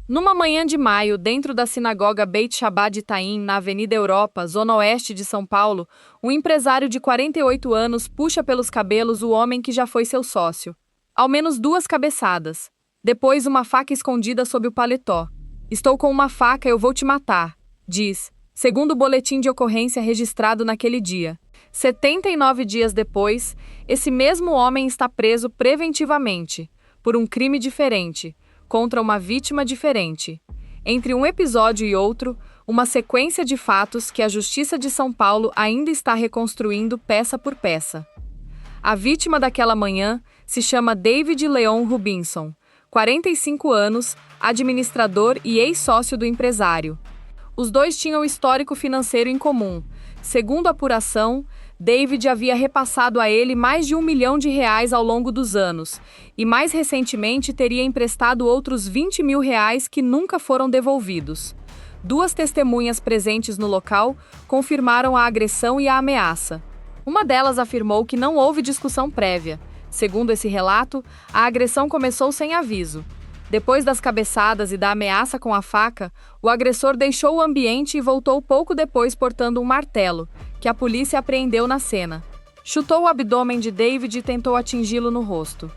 Numa manhã de maio, dentro da sinagoga Beit Shabbat de Itaim, na Avenida Europa, zona oeste de São Paulo, um empresário de 48 anos puxa pelos cabelos o homem que já foi seu sócio. Ao menos 2 cabeçadas. Depois, uma faca escondida sob o paletó. "Estou com uma faca, eu vou te matar", diz, segundo o boletim de ocorrência registrado naquele dia. 79 dias depois, esse mesmo homem está preso preventivamente, por um crime diferente, contra uma vítima diferente. Entre um episódio e outro, uma sequência de fatos que a Justiça de São Paulo ainda está reconstruindo peça por peça. A vítima daquela manhã se chama David Leon Rubinson, 45 anos, administrador e ex-sócio do empresário. Os dois tinham histórico financeiro em comum. Segundo a apuração, David havia repassado a ele mais de R$1 milhão ao longo dos anos, e mais recentemente teria emprestado outros R$20 mil que nunca foram devolvidos. 2 testemunhas presentes no local confirmaram a agressão e a ameaça. Uma delas afirmou que não houve discussão prévia. Segundo esse relato, a agressão começou sem aviso. Depois das cabeçadas e da ameaça com a faca, o agressor deixou o ambiente e voltou pouco depois portando um martelo, que a polícia apreendeu na cena. Chutou o abdômen de David e tentou atingi-lo no rosto.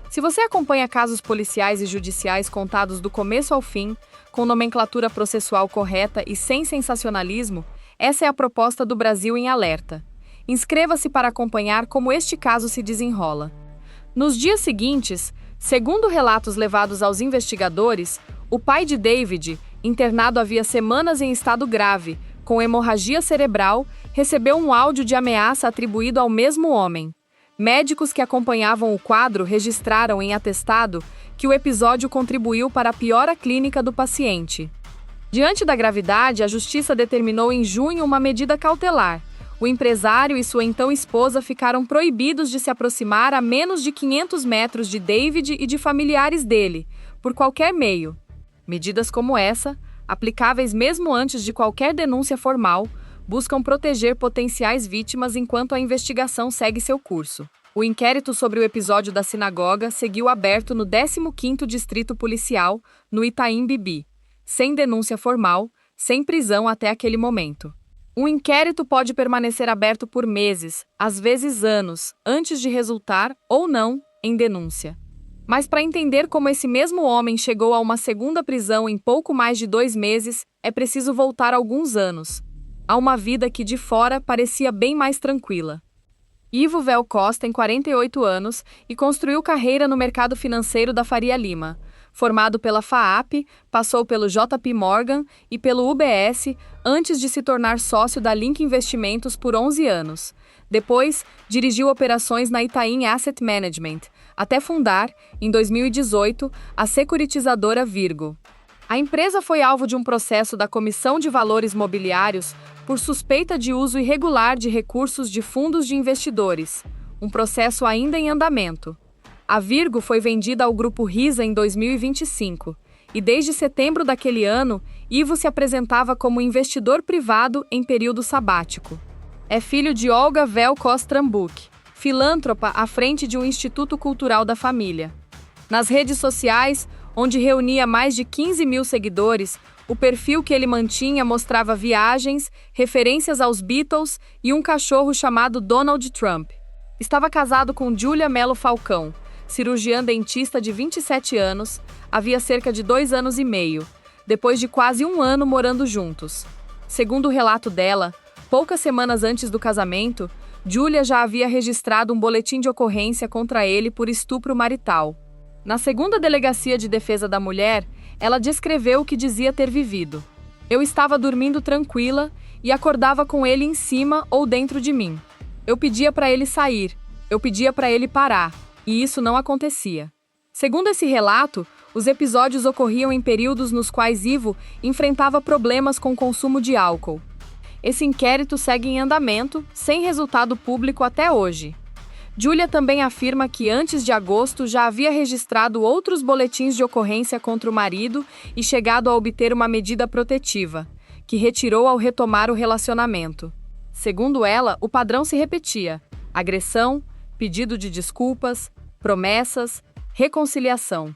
Se você acompanha casos policiais e judiciais contados do começo ao fim, com nomenclatura processual correta e sem sensacionalismo, essa é a proposta do Brasil em Alerta. Inscreva-se para acompanhar como este caso se desenrola. Nos dias seguintes, segundo relatos levados aos investigadores, o pai de David, internado havia semanas em estado grave, com hemorragia cerebral, recebeu um áudio de ameaça atribuído ao mesmo homem. Médicos que acompanhavam o quadro registraram em atestado que o episódio contribuiu para a piora clínica do paciente. Diante da gravidade, a Justiça determinou em junho uma medida cautelar. O empresário e sua então esposa ficaram proibidos de se aproximar a menos de 500 metros de David e de familiares dele, por qualquer meio. Medidas como essa, aplicáveis mesmo antes de qualquer denúncia formal, buscam proteger potenciais vítimas enquanto a investigação segue seu curso. O inquérito sobre o episódio da sinagoga seguiu aberto no 15º Distrito Policial, no Itaim Bibi, sem denúncia formal, sem prisão até aquele momento. Um inquérito pode permanecer aberto por meses, às vezes anos, antes de resultar, ou não, em denúncia. Mas para entender como esse mesmo homem chegou a uma segunda prisão em pouco mais de 2 meses, é preciso voltar alguns anos, a uma vida que de fora parecia bem mais tranquila. Ivo Vel Costa tem 48 anos e construiu carreira no mercado financeiro da Faria Lima. Formado pela FAAP, passou pelo JP Morgan e pelo UBS antes de se tornar sócio da Link Investimentos por 11 anos. Depois, dirigiu operações na Itaim Asset Management, até fundar, em 2018, a securitizadora Virgo. A empresa foi alvo de um processo da Comissão de Valores Mobiliários por suspeita de uso irregular de recursos de fundos de investidores, um processo ainda em andamento. A Virgo foi vendida ao Grupo Risa em 2025, e desde setembro daquele ano, Ivo se apresentava como investidor privado em período sabático. É filho de Olga Vel Kostrambuk, filântropa à frente de um instituto cultural da família. Nas redes sociais, onde reunia mais de 15 mil seguidores, o perfil que ele mantinha mostrava viagens, referências aos Beatles e um cachorro chamado Donald Trump. Estava casado com Júlia Melo Falcão, cirurgiã dentista de 27 anos, havia cerca de 2 anos e meio, depois de quase 1 ano morando juntos. Segundo o relato dela, poucas semanas antes do casamento, Júlia já havia registrado um boletim de ocorrência contra ele por estupro marital. Na segunda delegacia de defesa da mulher, ela descreveu o que dizia ter vivido. "Eu estava dormindo tranquila e acordava com ele em cima ou dentro de mim. Eu pedia para ele sair, eu pedia para ele parar, e isso não acontecia." Segundo esse relato, os episódios ocorriam em períodos nos quais Ivo enfrentava problemas com o consumo de álcool. Esse inquérito segue em andamento, sem resultado público até hoje. Júlia também afirma que antes de agosto já havia registrado outros boletins de ocorrência contra o marido e chegado a obter uma medida protetiva, que retirou ao retomar o relacionamento. Segundo ela, o padrão se repetia: agressão, pedido de desculpas, promessas, reconciliação.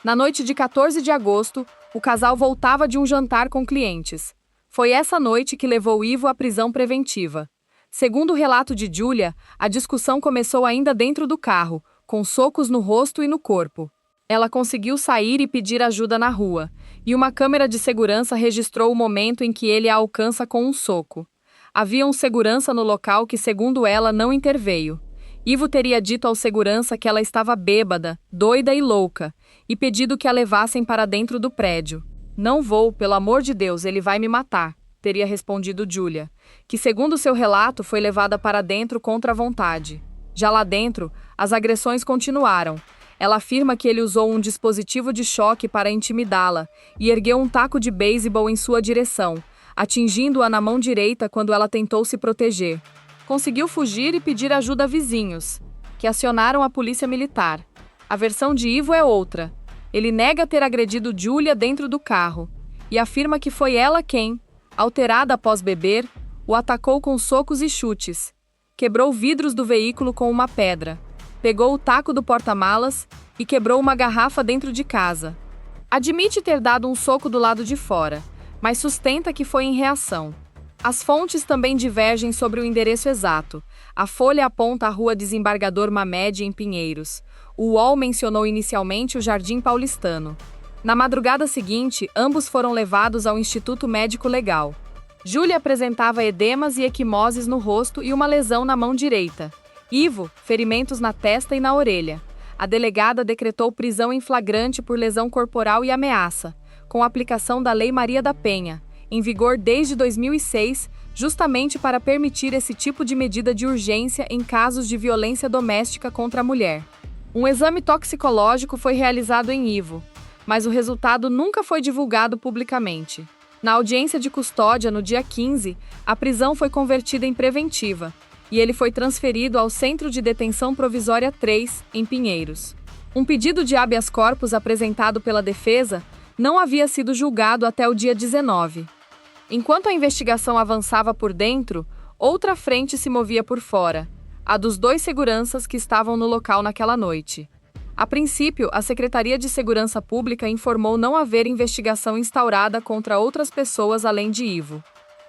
Na noite de 14 de agosto, O casal voltava de um jantar com clientes. Foi essa noite que levou Ivo à prisão preventiva. Segundo o relato de Julia, a discussão começou ainda dentro do carro, com socos no rosto e no corpo. Ela conseguiu sair e pedir ajuda na rua, e uma câmera de segurança registrou o momento em que ele a alcança com um soco. Havia um segurança no local que, segundo ela, não interveio. Ivo teria dito ao segurança que ela estava bêbada, doida e louca, e pedido que a levassem para dentro do prédio. "Não vou, pelo amor de Deus, ele vai me matar", teria respondido Julia, que, segundo seu relato, foi levada para dentro contra a vontade. Já lá dentro, as agressões continuaram. Ela afirma que ele usou um dispositivo de choque para intimidá-la e ergueu um taco de beisebol em sua direção, atingindo-a na mão direita quando ela tentou se proteger. Conseguiu fugir e pedir ajuda a vizinhos, que acionaram a polícia militar. A versão de Ivo é outra. Ele nega ter agredido Julia dentro do carro e afirma que foi ela quem, alterada após beber, o atacou com socos e chutes. Quebrou vidros do veículo com uma pedra, pegou o taco do porta-malas e quebrou uma garrafa dentro de casa. Admite ter dado um soco do lado de fora, mas sustenta que foi em reação. As fontes também divergem sobre o endereço exato. A Folha aponta a Rua Desembargador Mamed, em Pinheiros. O UOL mencionou inicialmente o Jardim Paulistano. Na madrugada seguinte, ambos foram levados ao Instituto Médico Legal. Julia apresentava edemas e equimoses no rosto e uma lesão na mão direita. Ivo, ferimentos na testa e na orelha. A delegada decretou prisão em flagrante por lesão corporal e ameaça, com aplicação da Lei Maria da Penha, em vigor desde 2006, justamente para permitir esse tipo de medida de urgência em casos de violência doméstica contra a mulher. Um exame toxicológico foi realizado em Ivo, mas o resultado nunca foi divulgado publicamente. Na audiência de custódia, no dia 15, a prisão foi convertida em preventiva, e ele foi transferido ao Centro de Detenção Provisória 3, em Pinheiros. Um pedido de habeas corpus apresentado pela defesa não havia sido julgado até o dia 19. Enquanto a investigação avançava por dentro, outra frente se movia por fora, a dos 2 seguranças que estavam no local naquela noite. A princípio, a Secretaria de Segurança Pública informou não haver investigação instaurada contra outras pessoas além de Ivo.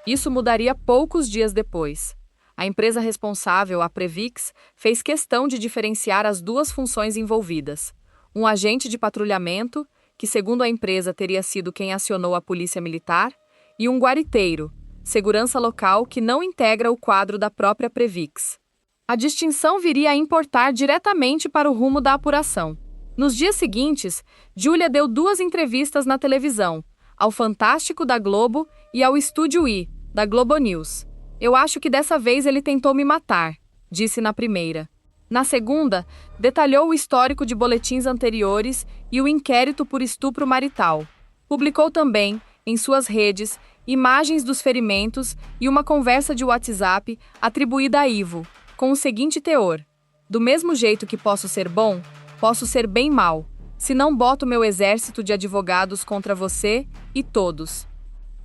Isso mudaria poucos dias depois. A empresa responsável, a Previx, fez questão de diferenciar as 2 funções envolvidas. Um agente de patrulhamento, que segundo a empresa teria sido quem acionou a polícia militar, e um guariteiro, segurança local que não integra o quadro da própria Previx. A distinção viria a importar diretamente para o rumo da apuração. Nos dias seguintes, Julia deu 2 entrevistas na televisão, ao Fantástico da Globo e ao Estúdio I, da Globo News. "Eu acho que dessa vez ele tentou me matar", disse na primeira. Na segunda, detalhou o histórico de boletins anteriores e o inquérito por estupro marital. Publicou também, em suas redes, imagens dos ferimentos e uma conversa de WhatsApp atribuída a Ivo, com o seguinte teor: "Do mesmo jeito que posso ser bom, posso ser bem mau. Se não boto meu exército de advogados contra você e todos."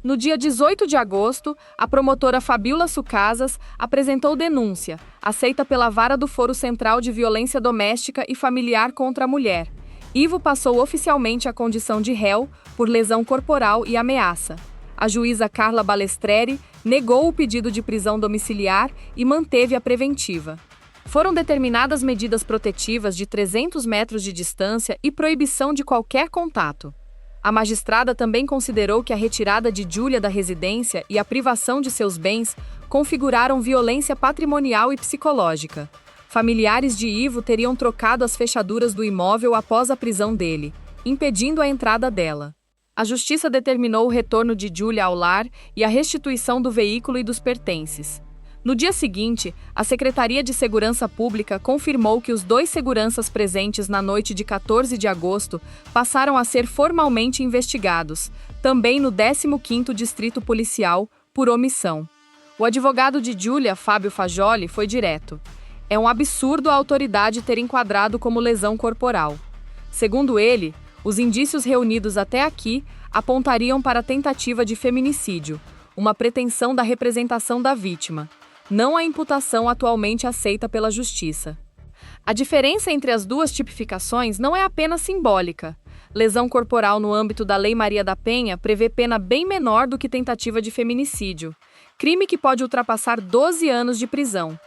No dia 18 de agosto, a promotora Fabiola Sucasas apresentou denúncia, aceita pela Vara do Foro Central de Violência Doméstica e Familiar contra a Mulher. Ivo passou oficialmente a condição de réu por lesão corporal e ameaça. A juíza Carla Balestreri negou o pedido de prisão domiciliar e manteve a preventiva. Foram determinadas medidas protetivas de 300 metros de distância e proibição de qualquer contato. A magistrada também considerou que a retirada de Julia da residência e a privação de seus bens configuraram violência patrimonial e psicológica. Familiares de Ivo teriam trocado as fechaduras do imóvel após a prisão dele, impedindo a entrada dela. A justiça determinou o retorno de Julia ao lar e a restituição do veículo e dos pertences. No dia seguinte, a Secretaria de Segurança Pública confirmou que os 2 seguranças presentes na noite de 14 de agosto passaram a ser formalmente investigados, também no 15º Distrito Policial, por omissão. O advogado de Julia, Fábio Fagioli, foi direto. "É um absurdo a autoridade ter enquadrado como lesão corporal." Segundo ele, os indícios reunidos até aqui apontariam para a tentativa de feminicídio, uma pretensão da representação da vítima, não a imputação atualmente aceita pela Justiça. A diferença entre as 2 tipificações não é apenas simbólica. Lesão corporal no âmbito da Lei Maria da Penha prevê pena bem menor do que tentativa de feminicídio, crime que pode ultrapassar 12 anos de prisão.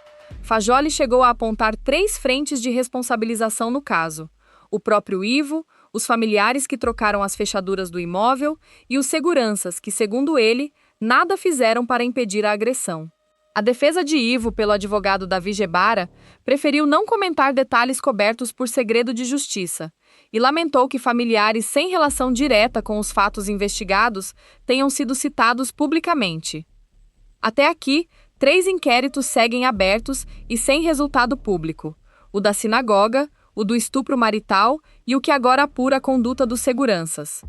Fajoli chegou a apontar 3 frentes de responsabilização no caso: o próprio Ivo, os familiares que trocaram as fechaduras do imóvel e os seguranças que, segundo ele, nada fizeram para impedir a agressão. A defesa de Ivo, pelo advogado Davi Gebara, preferiu não comentar detalhes cobertos por segredo de justiça e lamentou que familiares sem relação direta com os fatos investigados tenham sido citados publicamente. Até aqui, 3 inquéritos seguem abertos e sem resultado público: o da sinagoga, o do estupro marital e o que agora apura a conduta dos seguranças.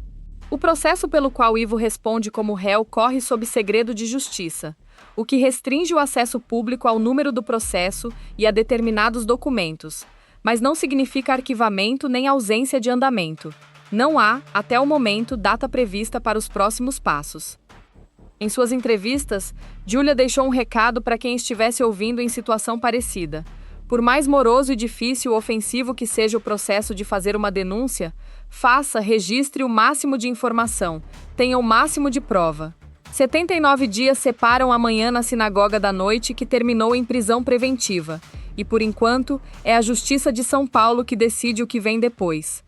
O processo pelo qual Ivo responde como réu corre sob segredo de justiça, o que restringe o acesso público ao número do processo e a determinados documentos, mas não significa arquivamento nem ausência de andamento. Não há, até o momento, data prevista para os próximos passos. Em suas entrevistas, Giulia deixou um recado para quem estivesse ouvindo em situação parecida. Por mais moroso e difícil ou ofensivo que seja o processo de fazer uma denúncia, faça, registre o máximo de informação, tenha o máximo de prova. 79 dias separam a manhã na sinagoga da noite, que terminou em prisão preventiva. E, por enquanto, é a Justiça de São Paulo que decide o que vem depois.